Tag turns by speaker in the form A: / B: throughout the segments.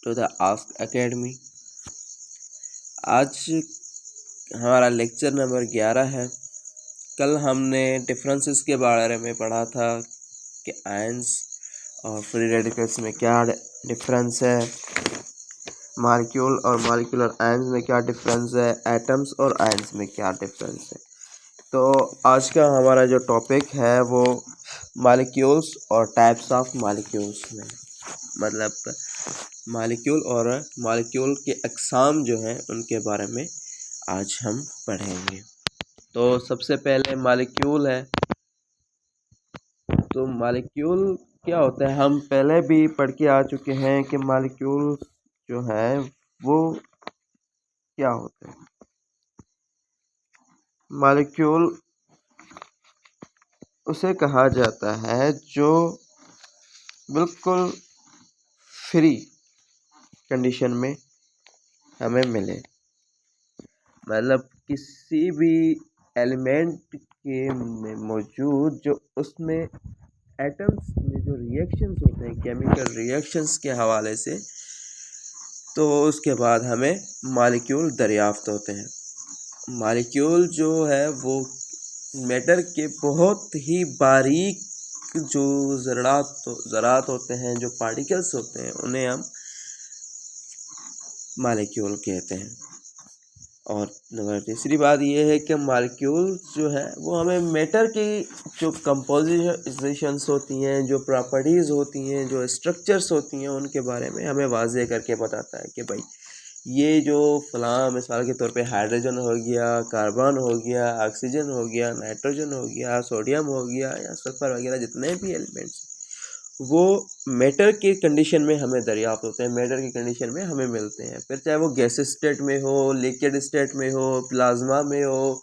A: To the ask academy. आज हमारा lecture number 11 है। कल हमने डिफरेंसेस के बारे में पढ़ा था कि आयंस और फ्री रेडिकल्स में क्या डिफरेंस है, मॉलिक्यूल और मॉलिक्यूलर आयंस में क्या डिफरेंस है, एटम्स और आयंस में क्या डिफरेंस है। तो आज का हमारा जो टॉपिक है वो मॉलिक्यूल्स और टाइप्स ऑफ मॉलिक्यूल्स में, मतलब मॉलिक्यूल और मॉलिक्यूल के अक़साम जो हैं उनके बारे में आज हम पढ़ेंगे। तो सबसे पहले मॉलिक्यूल है। तो मॉलिक्यूल क्या होता है, हम पहले भी पढ़ के आ चुके हैं कि मॉलिक्यूल जो है वो क्या होते हैं। मॉलिक्यूल उसे कहा जाता है जो बिल्कुल फ्री कंडीशन में हमें मिले, मतलब किसी भी एलिमेंट के में मौजूद जो उसमें एटम्स में जो रिएक्शंस होते हैं केमिकल रिएक्शंस के हवाले से, तो उसके बाद हमें मॉलिक्यूल दरियाफ्त होते हैं। मॉलिक्यूल जो है वो मैटर के बहुत ही बारीक जो ज़रात होते हैं, जो पार्टिकल्स होते हैं, उन्हें हम मॉलिक्यूल कहते हैं। और नंबर तीसरी बात यह है कि मॉलिक्यूल जो है वो हमें मैटर की जो कंपोजिशंस होती हैं, जो प्रॉपर्टीज़ होती हैं, जो स्ट्रक्चर्स होती हैं, उनके बारे में हमें वाज़े करके बताता है कि भाई ये जो फलां, मिसाल के तौर पे हाइड्रोजन हो गया, कार्बन हो गया, ऑक्सीजन हो गया, नाइट्रोजन हो गया, सोडियम हो गया या सल्फर वगैरह, जितने भी एलिमेंट्स वो मैटर की कंडीशन में हमें दरियाफ्त होते हैं, मैटर की कंडीशन में हमें मिलते हैं। फिर चाहे वो गैस स्टेट में हो, लिक्विड स्टेट में हो, प्लाज्मा में हो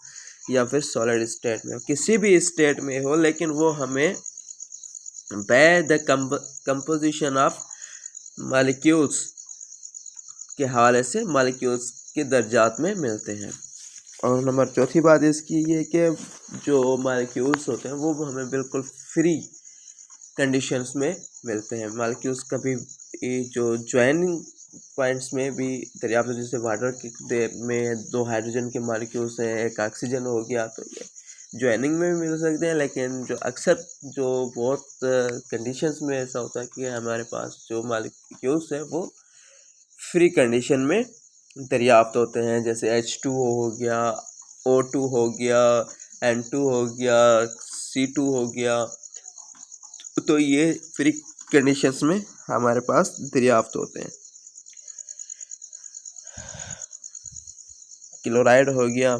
A: या फिर सॉलिड स्टेट में हो, किसी भी स्टेट में हो, लेकिन वो हमें by the composition of molecules के हवाले से मॉलिक्यूल्स के दर्जात में मिलते हैं। और नंबर चौथी बात इसकी ये कि जो मॉलिक्यूल्स होते हैं वो हमें बिल्कुल फ्री कंडीशंस में मिलते हैं। मॉलिक्यूल्स कभी जो ज्वाइनिंग पॉइंट्स में भी दरियाफ्त, जैसे वाटर के में दो हाइड्रोजन के मॉलिक्यूल्स हैं, एक ऑक्सीजन हो गया, तो ये ज्वाइनिंग में भी मिल सकते हैं। लेकिन जो अक्सर जो बहुत कंडीशंस में ऐसा होता है कि हमारे पास जो मॉलिक्यूल्स हैं वो फ्री कंडीशन में दरियाफ्त होते हैं, जैसे H2O हो गया, O2 हो गया, N2 हो गया, C2 हो गया। तो ये फ्री कंडीशंस में हमारे पास दरियाफ्त होते हैं। क्लोराइड हो गया।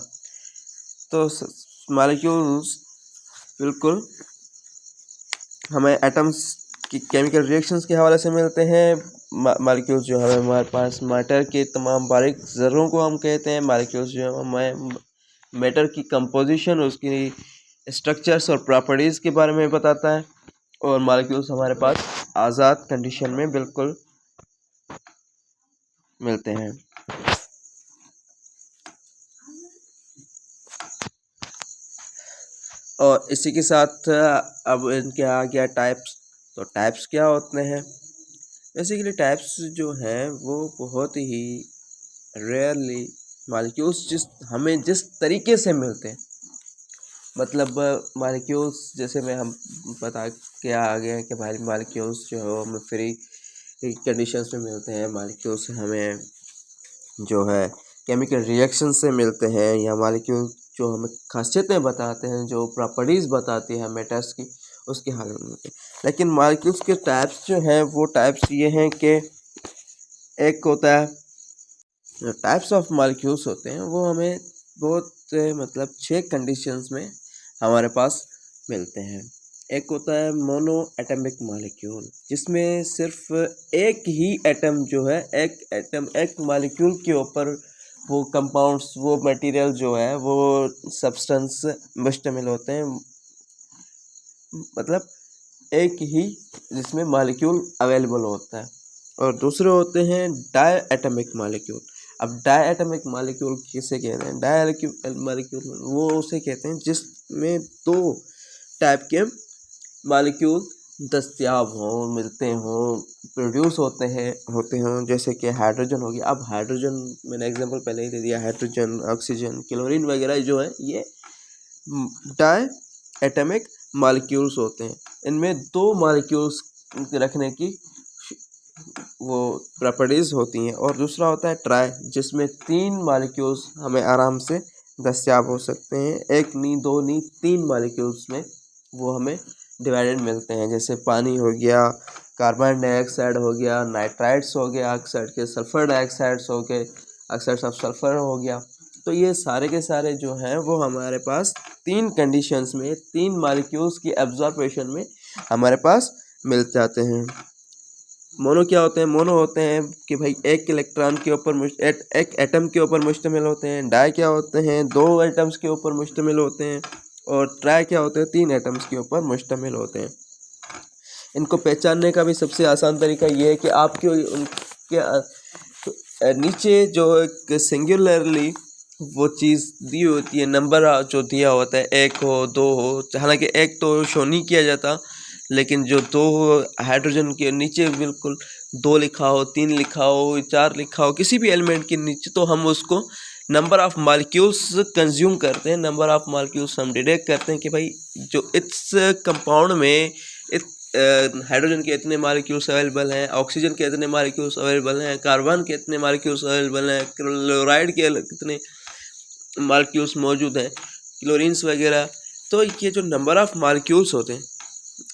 A: तो मॉलिक्यूल्स बिल्कुल हमें एटम्स की केमिकल रिएक्शंस के हवाले से मिलते हैं। मॉलिक्यूल्स जो है हमारे पास मैटर के तमाम बारीक ज़र्रों को हम कहते हैं। मॉलिक्यूल्स जो है हमें मैटर की कंपोजिशन, उसकी स्ट्रक्चर्स और प्रॉपर्टीज़ के बारे में बताता है। और मॉलिक्यूल्स हमारे पास आज़ाद कंडीशन में बिल्कुल मिलते हैं। और इसी के साथ अब इनके आ गया टाइप्स। तो टाइप्स क्या होते हैं? बेसिकली टाइप्स जो हैं वो बहुत ही रेयरली मॉलिक्यूल्स जिस तरीके से मिलते हैं, मतलब मॉलिक्यूल्स जैसे में हम बता के आ गए हैं कि भाई मॉलिक्यूल्स जो है हमें फ्री कंडीशंस में मिलते हैं, मॉलिक्यूल्स हमें जो है केमिकल रिएक्शन से मिलते हैं, या मॉलिक्यूल जो हमें खासियतें बताते हैं, जो प्रॉपर्टीज़ बताती हैं मेटल्स की, उसके हाल में मिलते हैं। लेकिन मॉलिक्यूल्स के टाइप्स जो हैं वो टाइप्स ये हैं कि एक होता है, जो टाइप्स ऑफ मॉलिक्यूल्स होते हैं वो हमें बहुत मतलब 6 कंडीशंस में हमारे पास मिलते हैं। एक होता है मोनो एटमिक मॉलिक्यूल, जिसमें सिर्फ एक ही एटम जो है, एक मॉलिक्यूल के ऊपर वो कंपाउंड्स, वो मटेरियल जो है, वो सब्सटेंस मुश्तमिल होते हैं, मतलब एक ही जिसमें मॉलिक्यूल अवेलेबल होता है। और दूसरे होते हैं डाई एटमिक मॉलिक्यूल। अब डाई एटमिक मॉलिक्यूल किसे कहते हैं? डाई मॉलिक्यूल वो उसे कहते हैं जिसमें 2 टाइप के मॉलिक्यूल दस्तयाब हों, मिलते हों, प्रोड्यूस होते हों, जैसे कि हाइड्रोजन हो गया। अब हाइड्रोजन मैंने एग्जांपल पहले ही दे दिया, हाइड्रोजन, ऑक्सीजन, क्लोरीन वगैरह जो है ये डाई एटमिक मॉलिक्यूल्स होते हैं। इनमें 2 मॉलिक्यूल्स रखने की वो प्रॉपर्टीज़ होती हैं, और दूसरा होता है ट्राई, जिसमें 3 मॉलिक्यूल्स हमें आराम से दस्तयाब हो सकते हैं। 1 नहीं, 2 नहीं, 3 मॉलिक्यूल्स में वो हमें डिवाइडेड मिलते हैं, जैसे पानी हो गया, कार्बन डाइऑक्साइड हो गया, नाइट्राइट्स हो गया, ऑक्साइड के सल्फर डाइऑक्साइड्स हो गए, ऑक्साइड्स ऑफ सल्फर हो गया। तो ये सारे के सारे जो हैं वो हमारे पास 3 कंडीशंस में, 3 मॉलिक्यूल्स की एब्जॉर्प्शन में हमारे पास मिल जाते हैं। मोनो क्या होते हैं? मोनो होते हैं कि भाई एक इलेक्ट्रॉन के ऊपर एक एटम के ऊपर मुश्तमिल होते हैं। डाई क्या होते हैं? 2 एटम्स के ऊपर मुश्तमिल होते हैं। और ट्राई क्या होते हैं? 3 एटम्स के ऊपर मुश्तमिल होते हैं। इनको पहचानने का भी सबसे आसान तरीका ये है कि आपके उनके नीचे जो एक सिंगुलरली वो चीज़ दी होती है, नंबर जो दिया होता है, 1 हो, 2 हो, हालांकि 1 तो शो नहीं किया जाता, लेकिन जो 2 हाइड्रोजन के नीचे बिल्कुल 2 लिखा हो, 3 लिखा हो, 4 लिखा हो, किसी भी एलिमेंट के नीचे, तो हम उसको नंबर ऑफ़ मॉलिक्यूल्स कंज्यूम करते हैं। नंबर ऑफ़ मॉलिक्यूल्स हम डिटेक्ट करते हैं कि भाई जो इस कंपाउंड में हाइड्रोजन के इतने मॉलिक्यूल्स अवेलेबल हैं, ऑक्सीजन के इतने मॉलिक्यूल्स अवेलेबल हैं, कार्बन के इतने मॉलिक्यूल्स अवेलेबल हैं, क्लोराइड के कितने मॉलिक्यूल्स मौजूद हैं, क्लोरीन्स वगैरह। तो ये जो नंबर ऑफ़ मॉलिक्यूल्स होते हैं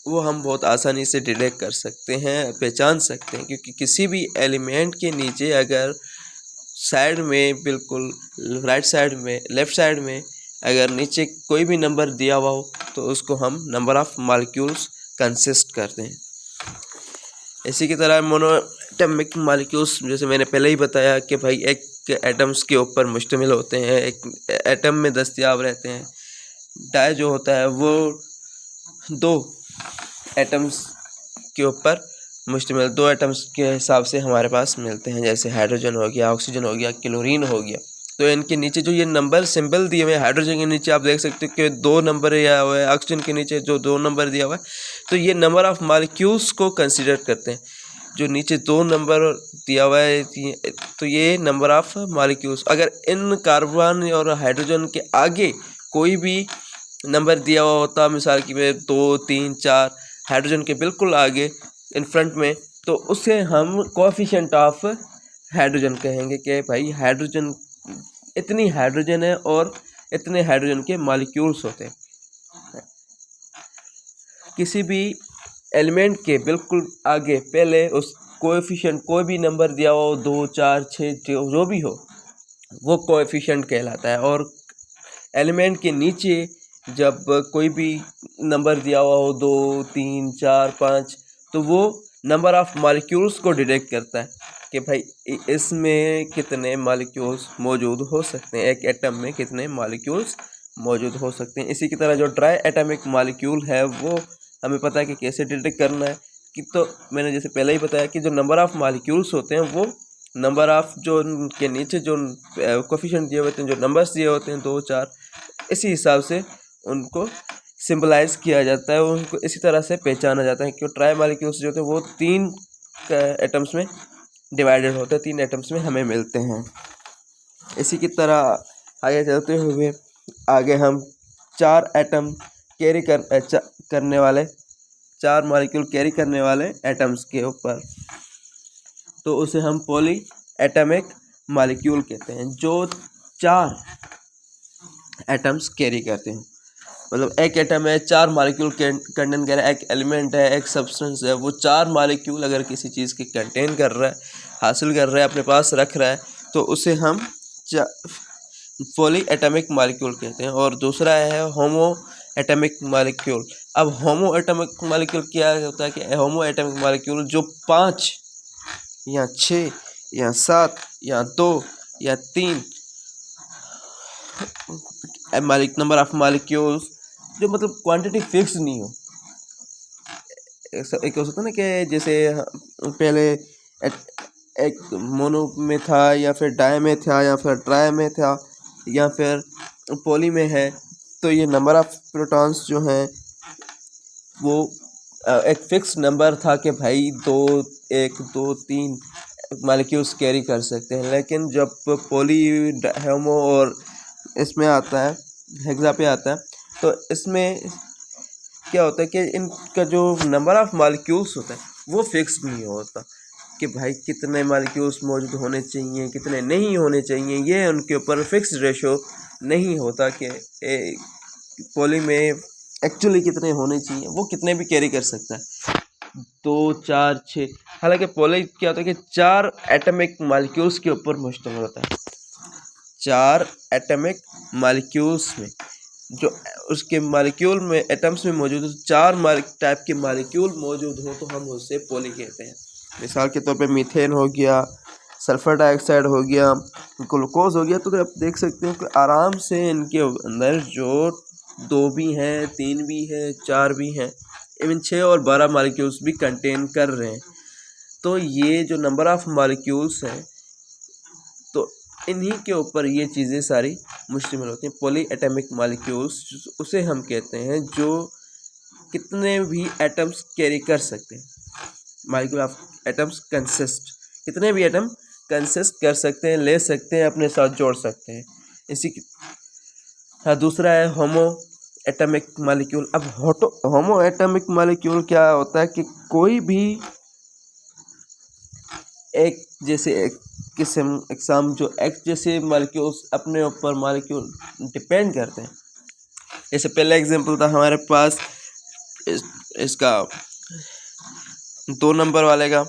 A: वो हम बहुत आसानी से डिटेक्ट कर सकते हैं, पहचान सकते हैं, क्योंकि किसी भी एलिमेंट के नीचे अगर साइड में, बिल्कुल राइट साइड में, लेफ़्ट साइड में अगर नीचे कोई भी नंबर दिया हुआ हो तो उसको हम नंबर ऑफ़ मॉलिक्यूल्स कंसिस्ट करते हैं। इसी की तरह मोनोएटमिक मॉलिक्यूल्स, जैसे मैंने पहले ही बताया कि भाई एक एटम्स के ऊपर मुश्तमिल होते हैं, एक एटम में दस्तयाब रहते हैं। डाई जो होता है वो 2 एटम्स के ऊपर मुश्तमिल, 2 एटम्स के हिसाब से हमारे पास मिलते हैं, जैसे हाइड्रोजन हो गया, ऑक्सीजन हो गया, क्लोरीन हो गया। तो इनके नीचे जो ये नंबर सिंबल दिए हुए हैं, हाइड्रोजन के नीचे आप देख सकते हो कि 2 नंबर दिया हुआ है, ऑक्सीजन के नीचे जो 2 नंबर दिया हुआ है, तो ये नंबर ऑफ़ मॉलिक्यूल्स को कंसिडर करते हैं। जो नीचे 2 नंबर दिया हुआ है तो ये नंबर ऑफ़ मॉलिक्यूल्स, अगर इन कार्बन और हाइड्रोजन के आगे कोई भी नंबर दिया हुआ होता, मिसाल की 2, 3, 4, हाइड्रोजन के बिल्कुल आगे इन फ्रंट में, तो उसे हम कोएफिशिएंट ऑफ हाइड्रोजन कहेंगे कि भाई हाइड्रोजन, इतनी हाइड्रोजन है और इतने हाइड्रोजन के मॉलिक्यूल्स होते हैं। किसी भी एलिमेंट के बिल्कुल आगे पहले उस कोएफिशिएंट कोई भी नंबर दिया हो, 2, 4, 6 जो भी हो, वो कोएफिशिएंट कहलाता है। और एलिमेंट के नीचे जब कोई भी नंबर दिया हुआ हो, 2, 3, 4, 5, तो वो नंबर ऑफ़ मॉलिक्यूल्स को डिटेक्ट करता है कि भाई इसमें कितने मॉलिक्यूल्स मौजूद हो सकते हैं, एक एटम में कितने मॉलिक्यूल्स मौजूद हो सकते हैं। इसी की तरह जो ट्राई एटमिक मॉलिक्यूल है वो हमें पता है कि कैसे डिटेक्ट करना है, कि तो मैंने जैसे पहले ही बताया कि जो नंबर ऑफ़ मॉलिक्यूल्स होते हैं वो नंबर ऑफ़ जो उनके नीचे जो कोएफिशिएंट दिए होते हैं, जो नंबर्स दिए होते हैं 2, 4, इसी हिसाब से उनको सिंबलाइज किया जाता है, उनको इसी तरह से पहचाना जाता है कि ट्राई मॉलिक्यूल्स जो होते हैं वो 3 एटम्स में डिवाइडेड होते हैं, 3 एटम्स में हमें मिलते हैं। इसी की तरह आगे चलते हुए आगे हम 4 एटम कैरी करने वाले, 4 मॉलिक्यूल कैरी करने वाले एटम्स के ऊपर, तो उसे हम पॉली एटमिक मॉलिक्यूल कहते हैं, जो 4 एटम्स कैरी करते हैं। मतलब एक एटम है, 4 मॉलिक्यूल कंटेन कर रहा है, एक एलिमेंट है, एक सब्सटेंस है, वो 4 मॉलिक्यूल अगर किसी चीज़ के कंटेन कर रहा है, हासिल कर रहा है, अपने पास रख रहा है, तो उसे हम पॉली एटमिक मॉलिक्यूल कहते हैं। और दूसरा है होमो एटमिक मॉलिक्यूल। अब होमो एटमिक मॉलिक्यूल क्या होता है कि होमो एटमिक मॉलिक्यूल जो 5 या 6 या 7 या 2 या 3 नंबर ऑफ मॉलिक्यूल्स, जो मतलब क्वांटिटी फिक्स नहीं हो। एक हो सकता है ना कि जैसे पहले एक मोनो में था, या फिर डाई में था, या फिर ट्राई में था, या फिर पॉली में है, तो ये नंबर ऑफ प्रोटॉन्स जो हैं वो एक फिक्स नंबर था कि भाई 1 2 3 मालिक्यूल्स कैरी कर सकते हैं। लेकिन जब पॉली होमो और इसमें आता है, हेक्सा पे आता है, तो इसमें क्या होता है कि इनका जो नंबर ऑफ मालिक्यूल्स होता है वो फिक्स नहीं होता कि भाई कितने मालिक्यूल्स मौजूद होने चाहिए, कितने नहीं होने चाहिए। ये उनके ऊपर फिक्स रेशो नहीं होता कि पॉली में एक्चुअली कितने होने चाहिए, वो कितने भी कैरी कर सकता है, 2 4 6। हालांकि पॉली क्या होता है कि 4 एटॉमिक मालिक्यूल्स के ऊपर मुश्तमिल होता है। 4 एटॉमिक मालिक्यूल्स में जो उसके मालिक्यूल में एटम्स में मौजूद हो, 4 टाइप के मालिक्यूल मौजूद हो तो हम उससे पॉली कहते हैं। मिसाल के तौर पे मीथेन हो गया, सल्फर डाइऑक्साइड हो गया, ग्लूकोज हो गया। तो आप देख सकते हो कि आराम से इनके अंदर जो 2 भी हैं, 3 भी हैं, 4 भी हैं, इवन 6 और 12 मालिक्यूल्स भी कंटेन कर रहे हैं। तो ये जो नंबर ऑफ मालिक्यूल्स हैं, तो इन्हीं के ऊपर ये चीज़ें सारी मुश्तमिल होती हैं। पॉली एटॉमिक मालिक्यूल्स उसे हम कहते हैं जो कितने भी एटम्स कैरी कर सकते हैं। मालिक्यूल ऑफ एटम्स कंसिस्ट, कितने भी एटम कंसिस्ट कर सकते हैं, ले सकते हैं, अपने साथ जोड़ सकते हैं। इसी की हाँ, दूसरा है होमो एटॉमिक मालिक्यूल। अब होमो एटॉमिक मालिक्यूल क्या होता है कि कोई भी एक जैसे एक किस्म एग्जाम जो एक जैसे मालिक्यूल्स अपने ऊपर मालिक्यूल डिपेंड करते हैं। जैसे पहला एग्जांपल था हमारे पास इसका 2 नंबर वाले का,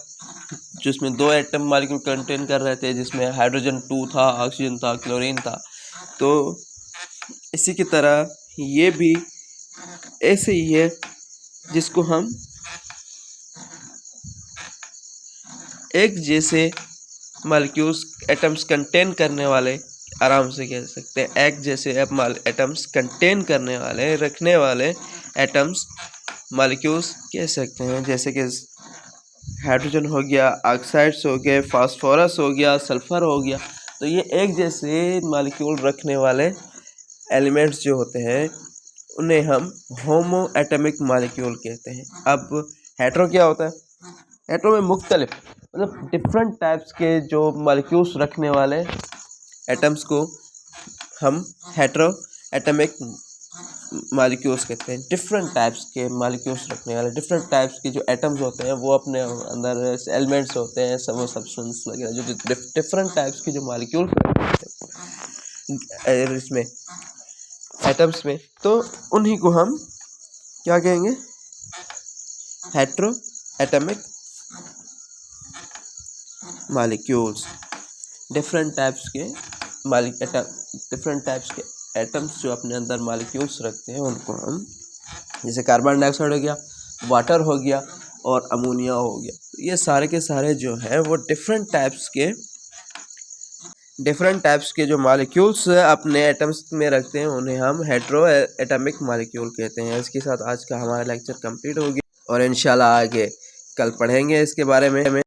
A: जिसमें 2 एटम मालिक्यूल कंटेन कर रहे थे, जिसमें हाइड्रोजन 2 था, ऑक्सीजन था, क्लोरीन था। तो इसी की तरह ये भी ऐसे ही है, जिसको हम एक जैसे मालिक्यूल्स एटम्स कंटेन करने वाले आराम से कह सकते हैं, एक जैसे एटम्स कंटेन करने वाले, रखने वाले एटम्स मालिक्यूल्स कह सकते हैं। जैसे कि हाइड्रोजन हो गया, ऑक्साइड्स हो गए, फास्फोरस हो गया, सल्फर हो गया। तो ये एक जैसे मालिक्यूल रखने वाले एलिमेंट्स जो होते हैं उन्हें हम होमो एटॉमिक मालिक्यूल कहते हैं। अब हेट्रो क्या होता है? हेट्रो में मुख्तलिफ मतलब डिफरेंट टाइप्स के जो मालिक्यूल्स रखने वाले एटम्स को हम हेट्रो एटॉमिक मालिक्यूल्स कहते हैं। डिफरेंट टाइप्स के मालिक्यूल्स रखने वाले, डिफरेंट टाइप्स के जो एटम्स होते हैं वो अपने अंदर एलिमेंट्स होते हैं, सब सब्सटेंस वगैरह, जो डिफरेंट टाइप्स के जो मालिक्यूल्स रहते हैं इसमें एटम्स में, तो उन्हीं को हम क्या कहेंगे? Hetero atomic molecules. Different types के डिफरेंट टाइप्स के एटम्स जो अपने अंदर मालिक्यूल्स रखते हैं उनको हम, जैसे कार्बन डाइऑक्साइड हो गया, वाटर हो गया और अमोनिया हो गया। तो ये सारे के सारे जो है वो डिफरेंट टाइप्स के जो मालिक्यूल्स अपने एटम्स में रखते हैं उन्हें हम हेट्रो एटॉमिक मालिक्यूल कहते हैं। इसके साथ आज का हमारा लेक्चर कंप्लीट हो गया और इंशाल्लाह आगे कल पढ़ेंगे इसके बारे में।